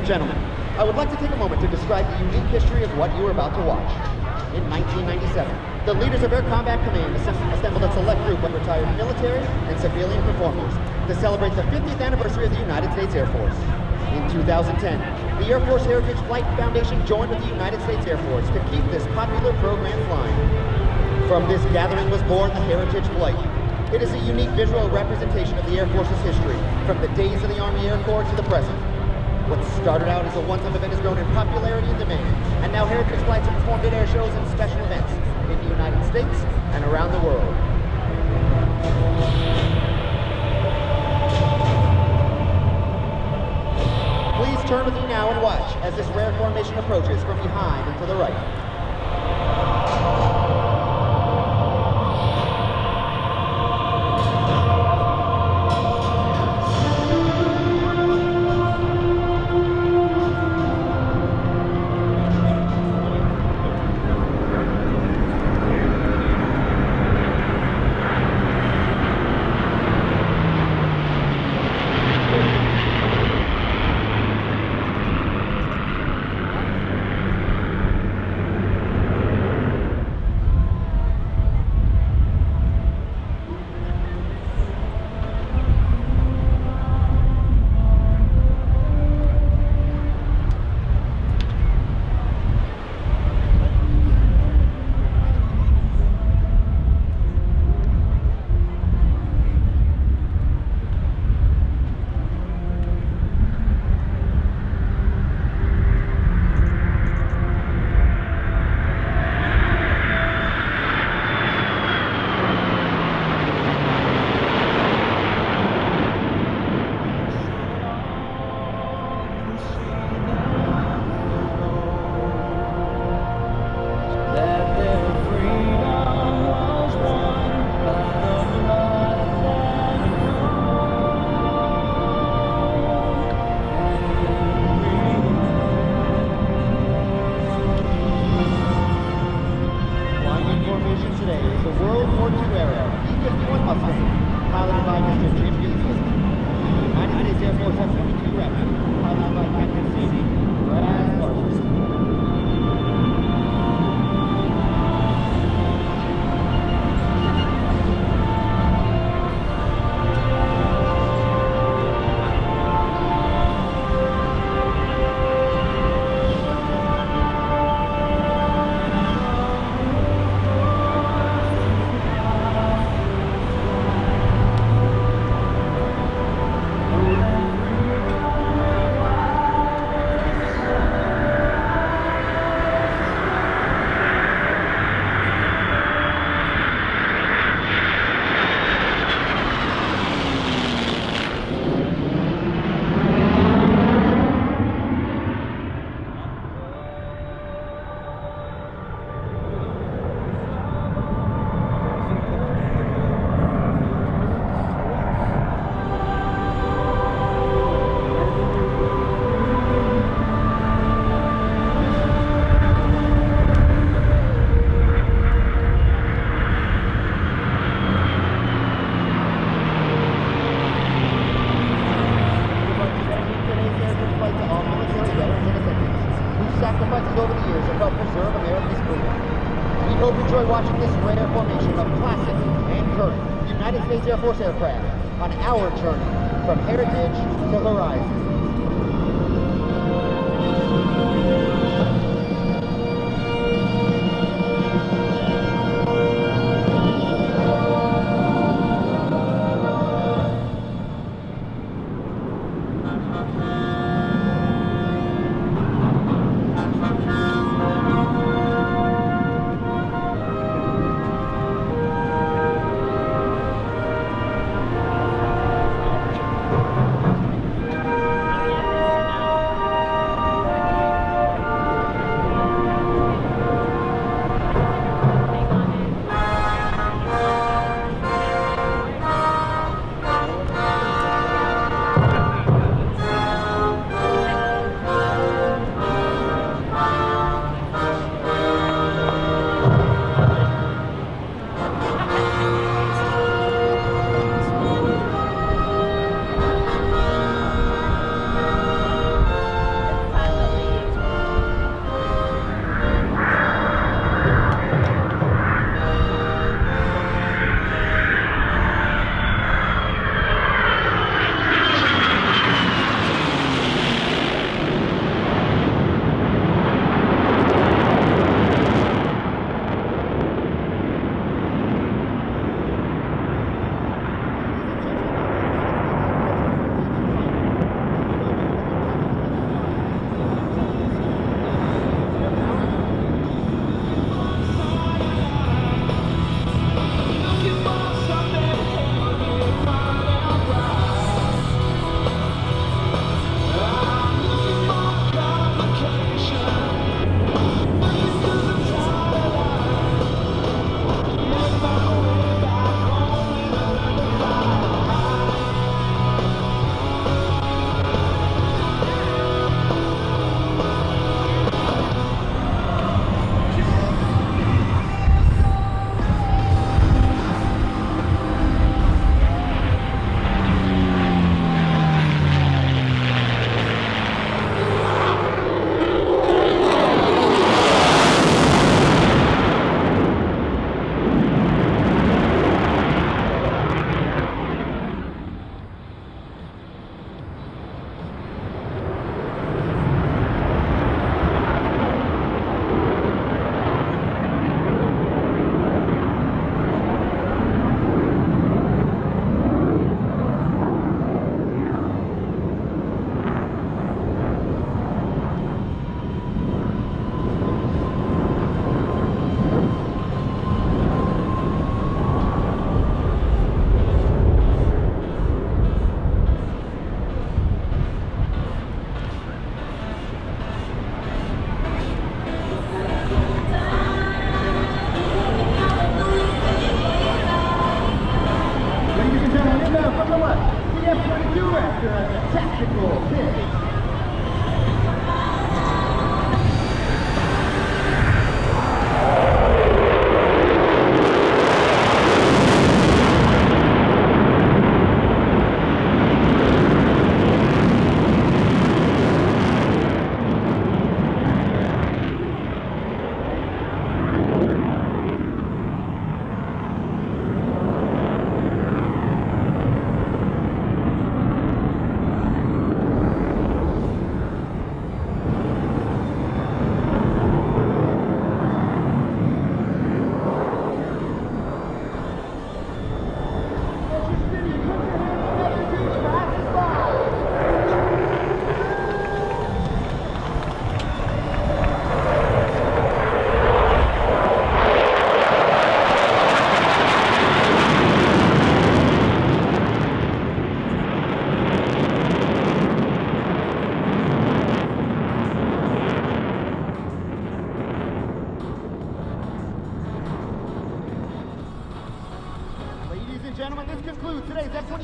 and gentlemen, I would like to take a moment to describe the unique history of what you are about to watch. In 1997, the leaders of Air Combat Command assembled a select group of retired military and civilian performers to celebrate the 50th anniversary of the United States Air Force. In 2010, the Air Force Heritage Flight Foundation joined with the United States Air Force to keep this popular program flying. From this gathering was born the Heritage Flight. It is a unique visual representation of the Air Force's history, from the days of the Army Air Corps to the present. What started out as a one-time event has grown in popularity and demand, and now Heritage Flights are performed at air shows and special events in the United States and around the world. Please turn with me now and watch as this rare formation approaches from behind and to the right. Mustang, piloted by Mr. Beasley. United States Air Force F-22 Raptor, piloted by Capt. Larson. Sacrifices over the years have helped preserve America's freedom. We hope you enjoy watching this rare formation of classic and current United States Air Force aircraft on our journey from heritage to horizon.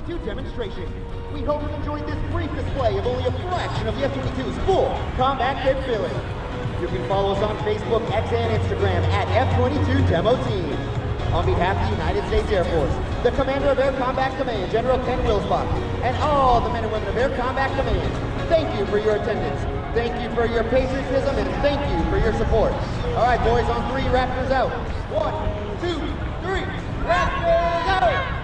F-22 demonstration. We hope you enjoyed this brief display of only a fraction of the F-22's full combat capability. You can follow us on Facebook, X, and Instagram at F-22 Demo Team. On behalf of the United States Air Force, the Commander of Air Combat Command, General Ken Wilsbach, and all the men and women of Air Combat Command, thank you for your attendance. Thank you for your patriotism, and thank you for your support. All right, boys, on 3, Raptors out. 1, 2, 3, Raptors out!